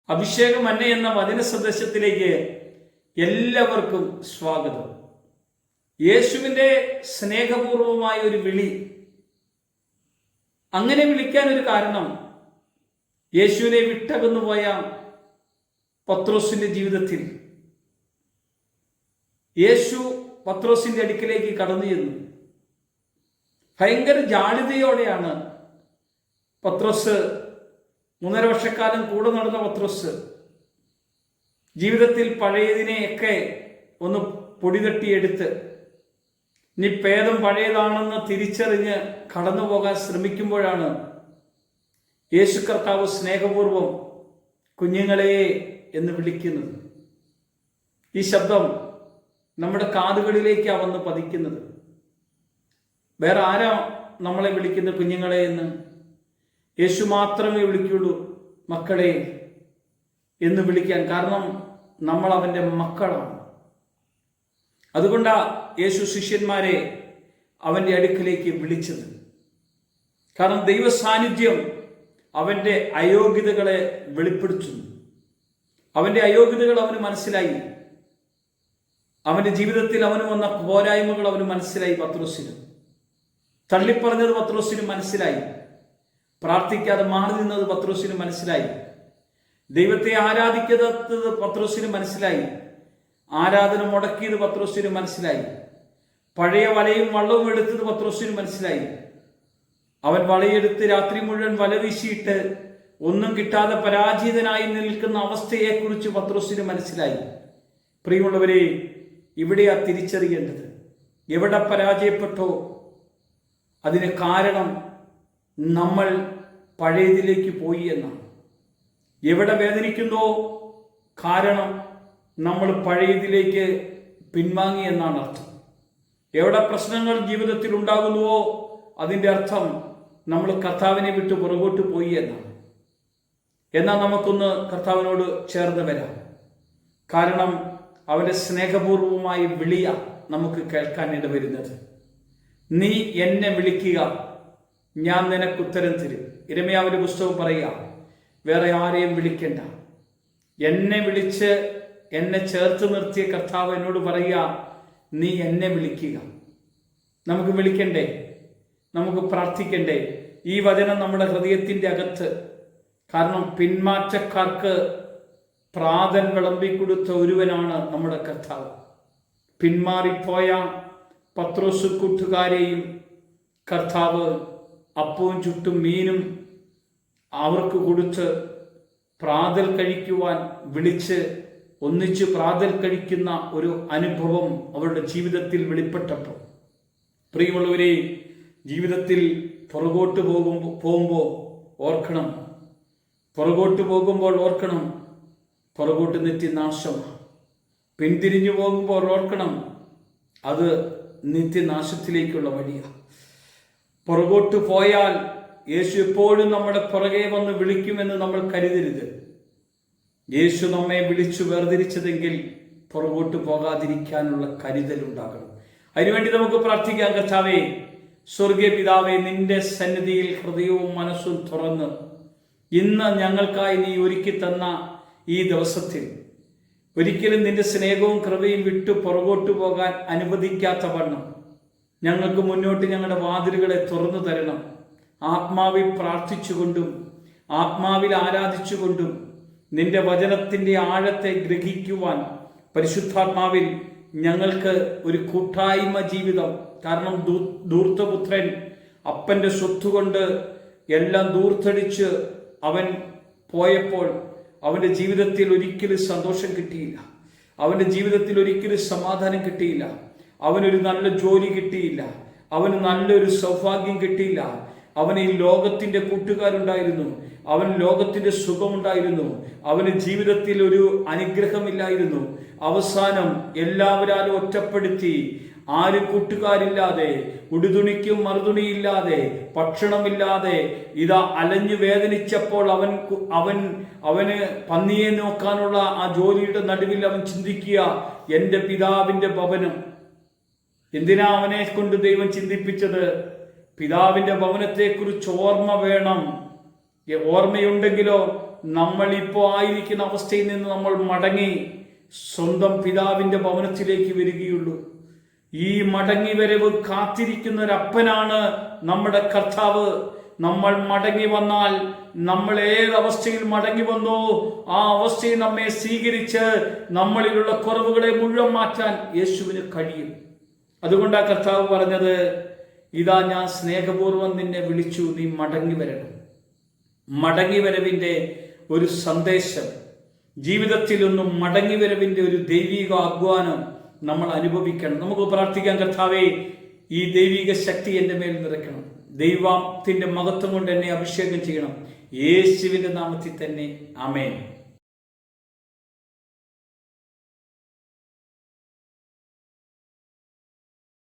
അഭിഷേകം അന്ന എന്ന വചന സന്ദേശത്തിലേക്ക് എല്ലാവർക്കും സ്വാഗതം. യേശുവിൻ്റെ സ്നേഹപൂർവമായ ഒരു വിളി, അങ്ങനെ വിളിക്കാനൊരു കാരണം യേശുവിനെ വിട്ടകന്നുപോയ പത്രോസിന്റെ ജീവിതത്തിൽ യേശു പത്രോസിന്റെ അടുക്കിലേക്ക് കടന്നു ചെന്നു. ഭയങ്കര ജാള്യതയോടെയാണ് പത്രോസ്, 3.5 വർഷക്കാലം കൂടെ നടന്ന പത്രോസ് ജീവിതത്തിൽ പഴയതിനെയൊക്കെ ഒന്ന് പൊടിതട്ടിയെടുത്ത് ഇനി ഭേദം പഴയതാണെന്ന് തിരിച്ചറിഞ്ഞ് കടന്നു പോകാൻ ശ്രമിക്കുമ്പോഴാണ് യേശു കർത്താവ് സ്നേഹപൂർവം കുഞ്ഞുങ്ങളെ എന്ന് വിളിക്കുന്നത്. ഈ ശബ്ദം നമ്മുടെ കാതുകളിലേക്കാണ് വന്ന് പതിക്കുന്നത്. വേറെ ആരാ നമ്മളെ വിളിക്കുന്നത് കുഞ്ഞുങ്ങളെ എന്ന്? യേശു മാത്രമേ വിളിക്കുള്ളൂ മക്കളെ എന്ന് വിളിക്കാൻ. കാരണം നമ്മൾ അവൻ്റെ മക്കളാണ്. അതുകൊണ്ടാണ് യേശു ശിഷ്യന്മാരെ അവൻ്റെ അടുക്കിലേക്ക് വിളിച്ചത്. കാരണം ദൈവ സാന്നിധ്യം അവൻ്റെ അയോഗ്യതകളെ വെളിപ്പെടുത്തുന്നു. അവൻ്റെ അയോഗ്യതകൾ അവന് മനസ്സിലായി. അവൻ്റെ ജീവിതത്തിൽ അവന് വന്ന പോരായ്മകൾ അവന് മനസ്സിലായി. പത്രോസിന് തള്ളിപ്പറഞ്ഞത് പത്രോസിന് മനസ്സിലായി. പ്രാർത്ഥിക്കാതെ മാറി നിന്നത് പത്രോസിന് മനസ്സിലായി. ദൈവത്തെ ആരാധിക്കാത്തത് പത്രോസിന് മനസ്സിലായി. ആരാധന മുടക്കിയത് പത്രോസിന് മനസ്സിലായി. പഴയ വലയും വള്ളവും എടുത്തത് പത്രോസിന് മനസ്സിലായി. അവൻ വലയെടുത്ത് രാത്രി മുഴുവൻ വല വീശിയിട്ട് ഒന്നും കിട്ടാതെ പരാജിതനായി നിൽക്കുന്ന അവസ്ഥയെക്കുറിച്ച് പത്രോസിന് മനസ്സിലായി. പ്രിയമുള്ളവരെ, ഇവിടെയാ തിരിച്ചറിയേണ്ടത്. എവിടെ പരാജയപ്പെട്ടോ അതിന് കാരണം നമ്മൾ പഴയതിലേക്ക് പോയി എന്നാണ്. എവിടെ വേദനിക്കുന്നോ കാരണം നമ്മൾ പഴയതിലേക്ക് പിൻവാങ്ങി എന്നാണ് അർത്ഥം. എവിടെ പ്രശ്നങ്ങൾ ജീവിതത്തിൽ ഉണ്ടാകുന്നുവോ അതിൻ്റെ അർത്ഥം നമ്മൾ കർത്താവിനെ വിട്ട് പുറകോട്ട് പോയി എന്നാണ്. എന്നാൽ നമുക്കൊന്ന് കർത്താവിനോട് ചേർന്ന് വരാം. കാരണം അവൻ്റെ സ്നേഹപൂർവമായ വിളിയ നമുക്ക് കേൾക്കാൻ ഇടവരുന്നത്. നീ എന്നെ വിളിക്കുക, ഞാൻ നിനക്ക് ഉത്തരം തരും. ഇരമ്യാവിന്റെ പുസ്തകം പറയുക, വേറെ ആരെയും വിളിക്കണ്ട, എന്നെ വിളിച്ച് എന്നെ ചേർത്ത് നിർത്തിയ കർത്താവ് എന്നോട് പറയുക, നീ എന്നെ വിളിക്കുക. നമുക്ക് വിളിക്കണ്ടേ? നമുക്ക് പ്രാർത്ഥിക്കണ്ടേ? ഈ വചനം നമ്മുടെ ഹൃദയത്തിൻ്റെ അകത്ത്. കാരണം പിന്മാറ്റക്കാർക്ക് പ്രാതൽ വിളമ്പിക്കൊടുത്ത ഒരുവനാണ് നമ്മുടെ കർത്താവ്. പിന്മാറിപ്പോയ പത്രോസ് കൂട്ടുകാരെയും കർത്താവ് അപ്പവും ചുട്ടും മീനും അവർക്ക് കൊടുത്ത് പ്രാതൽ കഴിക്കുവാൻ വിളിച്ച് ഒന്നിച്ച് പ്രാതൽ കഴിക്കുന്ന ഒരു അനുഭവം അവരുടെ ജീവിതത്തിൽ വെളിപ്പെട്ടപ്പോൾ, പ്രിയമുള്ളവരെ, ജീവിതത്തിൽ പുറകോട്ട് പോകുമ്പോൾ ഓർക്കണം, പുറകോട്ട് നെറ്റി നാശമാണ്. പിന്തിരിഞ്ഞു പോകുമ്പോൾ ഓർക്കണം, അത് നിത്യനാശത്തിലേക്കുള്ള വഴിയാണ്. പുറകോട്ട് പോയാൽ യേശു എപ്പോഴും നമ്മുടെ പുറകെ വന്ന് വിളിക്കുമെന്ന് നമ്മൾ കരുതരുത്. യേശു നമ്മെ വിളിച്ചു വേർതിരിച്ചതെങ്കിൽ പുറകോട്ട് പോകാതിരിക്കാനുള്ള കരുതലുണ്ടാകണം. അതിനുവേണ്ടി നമുക്ക് പ്രാർത്ഥിക്കാം. കർത്താവേ, സ്വർഗീയ പിതാവേ, നിന്റെ സന്നിധിയിൽ ഹൃദയവും മനസ്സും തുറന്ന് ഇന്ന് ഞങ്ങൾക്കായി നീ ഒരുക്കി തന്ന ഈ ദിവസത്തിൽ ഒരിക്കലും നിന്റെ സ്നേഹവും കൃപയും വിട്ടു പുറകോട്ട് പോകാൻ അനുവദിക്കാത്ത വണ്ണം ഞങ്ങൾക്ക് മുന്നോട്ട് ഞങ്ങളുടെ വാതിലുകളെ തുറന്നു തരണം. ആത്മാവിൽ പ്രാർത്ഥിച്ചുകൊണ്ടും ആത്മാവിൽ ആരാധിച്ചുകൊണ്ടും നിന്റെ വചനത്തിൻ്റെ ആഴത്തെ ഗ്രഹിക്കുവാൻ പരിശുദ്ധാത്മാവിൽ ഞങ്ങൾക്ക് ഒരു കൂട്ടായ്മ ജീവിതം. കാരണം ധൂർത്തപുത്രൻ അപ്പൻ്റെ സ്വത്തുകൊണ്ട് എല്ലാം ധൂർത്തടിച്ച് അവൻ പോയപ്പോൾ അവൻ്റെ ജീവിതത്തിൽ ഒരിക്കലും സന്തോഷം കിട്ടിയില്ല. അവൻ്റെ ജീവിതത്തിൽ ഒരിക്കലും സമാധാനം കിട്ടിയില്ല. അവനൊരു നല്ല ജോലി കിട്ടിയില്ല. അവന് നല്ലൊരു സൗഭാഗ്യം കിട്ടിയില്ല. അവന് ഈ ലോകത്തിൻ്റെ കൂട്ടുകാരുണ്ടായിരുന്നു. അവന് ലോകത്തിൻ്റെ സുഖമുണ്ടായിരുന്നു. അവന് ജീവിതത്തിൽ ഒരു അനുഗ്രഹമില്ലായിരുന്നു. അവസാനം എല്ലാവരും ഒറ്റപ്പെടുത്തി, ആരും കൂട്ടുകാരില്ലാതെ, ഉടുതുണിക്കും മറുതുണിയില്ലാതെ, ഭക്ഷണമില്ലാതെ ഇതാ അലഞ്ഞു വേദനിച്ചപ്പോൾ അവന് പന്നിയെ നോക്കാനുള്ള ആ ജോലിയുടെ നടുവിൽ അവൻ ചിന്തിക്കുക, എൻ്റെ പിതാവിൻ്റെ ഭവനം. എന്തിനാ അവനെ കൊണ്ട് ദൈവം ചിന്തിപ്പിച്ചത്? പിതാവിൻ്റെ ഭവനത്തെക്കുറിച്ച് ഓർമ്മ വേണം. ഓർമ്മയുണ്ടെങ്കിലോ നമ്മളിപ്പോൾ ആയിരിക്കുന്ന അവസ്ഥയിൽ നിന്ന് നമ്മൾ മടങ്ങി സ്വന്തം പിതാവിൻ്റെ ഭവനത്തിലേക്ക് വരികയുള്ളൂ. ഈ മടങ്ങി വരവ് കാത്തിരിക്കുന്ന ഒരപ്പനാണ് നമ്മുടെ കർത്താവ്. നമ്മൾ മടങ്ങി വന്നാൽ, നമ്മൾ ഏതവസ്ഥയിൽ മടങ്ങി വന്നോ ആ അവസ്ഥയിൽ നമ്മെ സ്വീകരിച്ച് നമ്മളിലുള്ള കുറവുകളെ മുഴുവൻ മാറ്റാൻ യേശുവിന് കഴിയും. അതുകൊണ്ടാണ് കർത്താവ് പറഞ്ഞത്, ഇതാ ഞാൻ സ്നേഹപൂർവ്വം നിന്നെ വിളിച്ചു, നീ മടങ്ങി വരണം. മടങ്ങി വരവിൻ്റെ ഒരു സന്ദേശം ജീവിതത്തിൽ ഒന്നും മടങ്ങി വരവിൻ്റെ ഒരു ദൈവിക ആഹ്വാനം നമ്മൾ അനുഭവിക്കണം. നമുക്ക് പ്രാർത്ഥിക്കാൻ, കർത്താവേ ഈ ദൈവിക ശക്തി എൻ്റെ മേൽ നിറയ്ക്കണം, ദൈവത്തിന്റെ മഹത്വം കൊണ്ട് എന്നെ അഭിഷേകം ചെയ്യണം, യേശുവിന്റെ നാമത്തിൽ തന്നെ. ആമേൻ.